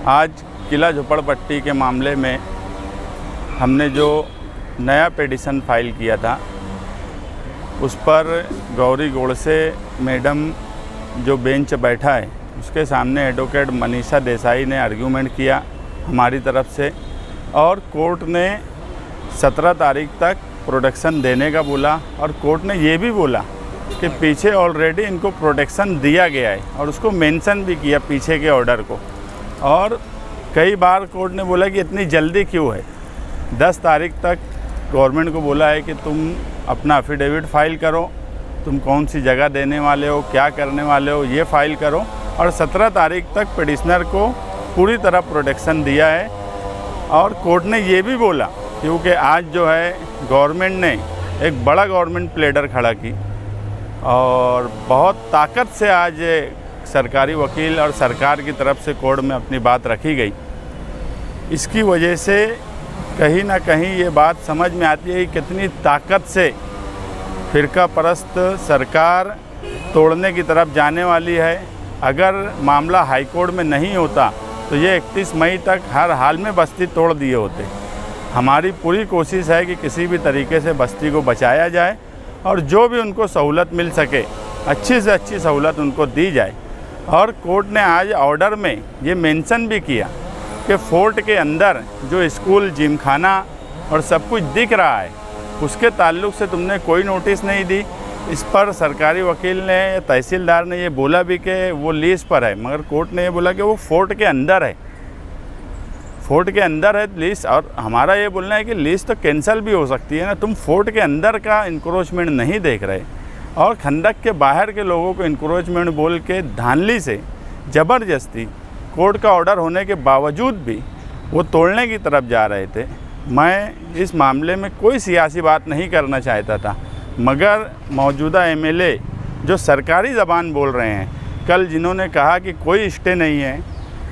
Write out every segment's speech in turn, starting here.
आज किला झोपड़पट्टी के मामले में हमने जो नया पिटीशन फाइल किया था उस पर गौरी गोडसे मैडम जो बेंच बैठा है उसके सामने एडवोकेट मनीषा देसाई ने आर्ग्यूमेंट किया हमारी तरफ से, और कोर्ट ने 17 तारीख तक प्रोटेक्शन देने का बोला। और कोर्ट ने ये भी बोला कि पीछे ऑलरेडी इनको प्रोटेक्शन दिया गया है और उसको मेंशन भी किया पीछे के ऑर्डर को। और कई बार कोर्ट ने बोला कि इतनी जल्दी क्यों है। 10 तारीख तक गवर्नमेंट को बोला है कि तुम अपना एफिडेविट फाइल करो, तुम कौन सी जगह देने वाले हो, क्या करने वाले हो, ये फाइल करो। और 17 तारीख तक पिटिशनर को पूरी तरह प्रोटेक्शन दिया है। और कोर्ट ने ये भी बोला क्योंकि आज जो है गवर्नमेंट ने एक बड़ा गवर्नमेंट प्लेडर खड़ा की और बहुत ताकत से आज सरकारी वकील और सरकार की तरफ से कोर्ट में अपनी बात रखी गई। इसकी वजह से कहीं ना कहीं ये बात समझ में आती है कि कितनी ताकत से फ़िरका परस्त सरकार तोड़ने की तरफ जाने वाली है। अगर मामला हाई कोर्ट में नहीं होता तो ये 31 मई तक हर हाल में बस्ती तोड़ दिए होते। हमारी पूरी कोशिश है कि किसी भी तरीके से बस्ती को बचाया जाए और जो भी उनको सहूलत मिल सके अच्छी से अच्छी सहूलत उनको दी जाए। और कोर्ट ने आज ऑर्डर में ये मेंशन भी किया कि फोर्ट के अंदर जो स्कूल, जिमखाना और सब कुछ दिख रहा है उसके ताल्लुक़ से तुमने कोई नोटिस नहीं दी। इस पर सरकारी वकील ने, तहसीलदार ने ये बोला भी कि वो लीज पर है, मगर कोर्ट ने ये बोला कि वो फोर्ट के अंदर है, फोर्ट के अंदर है लीज। और हमारा ये बोलना है कि लीज तो कैंसिल भी हो सकती है ना, तुम फोर्ट के अंदर का इंक्रोचमेंट नहीं देख रहे और खंडक के बाहर के लोगों को इंक्रोचमेंट बोल के धांधली से ज़बरदस्ती कोर्ट का ऑर्डर होने के बावजूद भी वो तोड़ने की तरफ जा रहे थे। मैं इस मामले में कोई सियासी बात नहीं करना चाहता था, मगर मौजूदा एमएलए जो सरकारी ज़बान बोल रहे हैं, कल जिन्होंने कहा कि कोई स्टे नहीं है,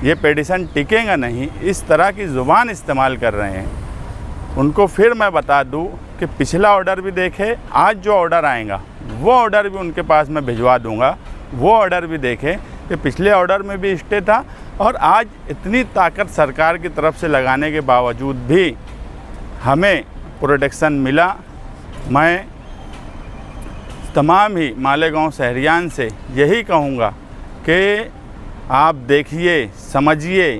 ये पिटीशन टिकेगा नहीं, इस तरह की ज़ुबान इस्तेमाल कर रहे हैं, उनको फिर मैं बता दूं कि पिछला ऑर्डर भी देखे, आज जो ऑर्डर आएगा वो ऑर्डर भी उनके पास मैं भिजवा दूंगा। वो ऑर्डर भी देखें कि पिछले ऑर्डर में भी स्टे था और आज इतनी ताकत सरकार की तरफ से लगाने के बावजूद भी हमें प्रोटेक्शन मिला। मैं तमाम ही मालेगांव शहरियान से यही कहूँगा कि आप देखिए, समझिए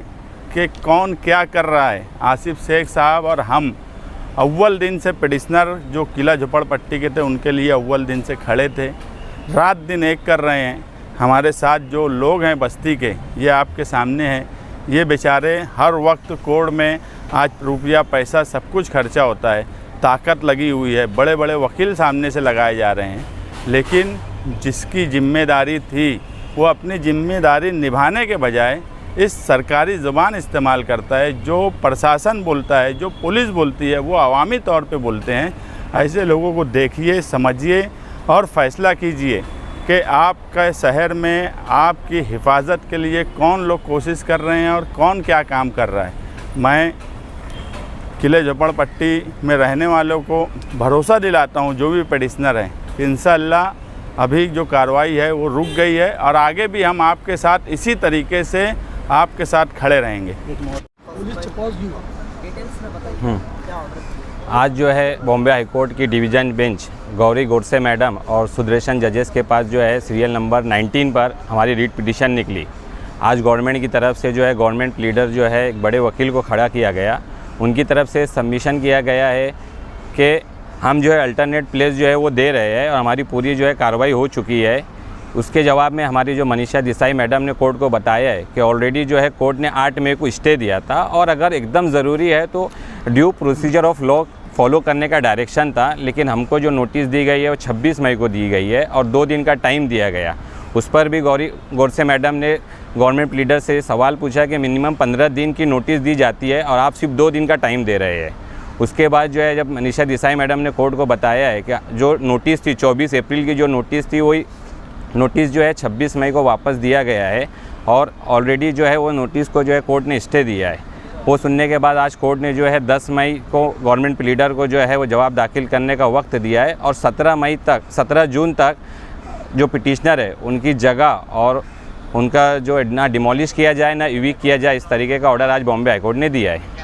कि कौन क्या कर रहा है। आसिफ शेख साहब और हम अव्वल दिन से पिटिशनर जो किला झोपड़पट्टी के थे उनके लिए अव्वल दिन से खड़े थे, रात दिन एक कर रहे हैं। हमारे साथ जो लोग हैं बस्ती के, ये आपके सामने हैं, ये बेचारे हर वक्त कोर्ट में आज रुपया पैसा सब कुछ खर्चा होता है, ताकत लगी हुई है, बड़े बड़े वकील सामने से लगाए जा रहे हैं, लेकिन जिसकी जिम्मेदारी थी वो अपनी जिम्मेदारी निभाने के बजाय इस सरकारी ज़ुबान इस्तेमाल करता है। जो प्रशासन बोलता है, जो पुलिस बोलती है, वो अवामी तौर पे बोलते हैं। ऐसे लोगों को देखिए, समझिए और फ़ैसला कीजिए कि आपके शहर में आपकी हिफाजत के लिए कौन लोग कोशिश कर रहे हैं और कौन क्या काम कर रहा है। मैं किले झोपड़पट्टी में रहने वालों को भरोसा दिलाता हूँ, जो भी पिटिशनर हैं, कि इंशाअल्लाह अभी जो कार्रवाई है वो रुक गई है और आगे भी हम आपके साथ इसी तरीके से आपके साथ खड़े रहेंगे। आज जो है बॉम्बे हाई कोर्ट की division bench Gauri Godse madam और सुदर्शन जजेस के पास जो है सीरियल नंबर 19 पर हमारी रीट पिटीशन निकली। आज गवर्नमेंट की तरफ से जो है गवर्नमेंट लीडर जो है एक बड़े वकील को खड़ा किया गया, उनकी तरफ से सबमिशन किया गया है कि हम जो है अल्टरनेट प्लेस जो है वो दे रहे हैं और हमारी पूरी जो है कार्रवाई हो चुकी है। उसके जवाब में हमारी जो मनीषा देसाई मैडम ने कोर्ट को बताया है कि ऑलरेडी जो है कोर्ट ने 8 मई को स्टे दिया था और अगर एकदम ज़रूरी है तो due procedure of law follow करने का डायरेक्शन था, लेकिन हमको जो नोटिस दी गई है वो 26 मई को दी गई है और 2 दिन का टाइम दिया गया। उस पर भी गौरी गोडसे मैडम ने गवर्नमेंट लीडर से सवाल पूछा कि मिनिमम 15 दिन की नोटिस दी जाती है और आप सिर्फ 2 दिन का टाइम दे रहे हैं। उसके बाद जो है जब मनीषा देसाई मैडम ने कोर्ट को बताया है कि जो नोटिस थी 24 अप्रैल की जो नोटिस थी वही नोटिस जो है 26 मई को वापस दिया गया है और ऑलरेडी जो है वो नोटिस को जो है कोर्ट ने स्टे दिया है। वो सुनने के बाद आज कोर्ट ने जो है 10 मई को गवर्नमेंट लीडर को जो है वो जवाब दाखिल करने का वक्त दिया है और 17 जून तक जो पिटिशनर है उनकी जगह और उनका जो ना डिमोलिश किया जाए ना इविक्ट किया जाए, इस तरीके का ऑर्डर आज बॉम्बे हाई कोर्ट ने दिया है।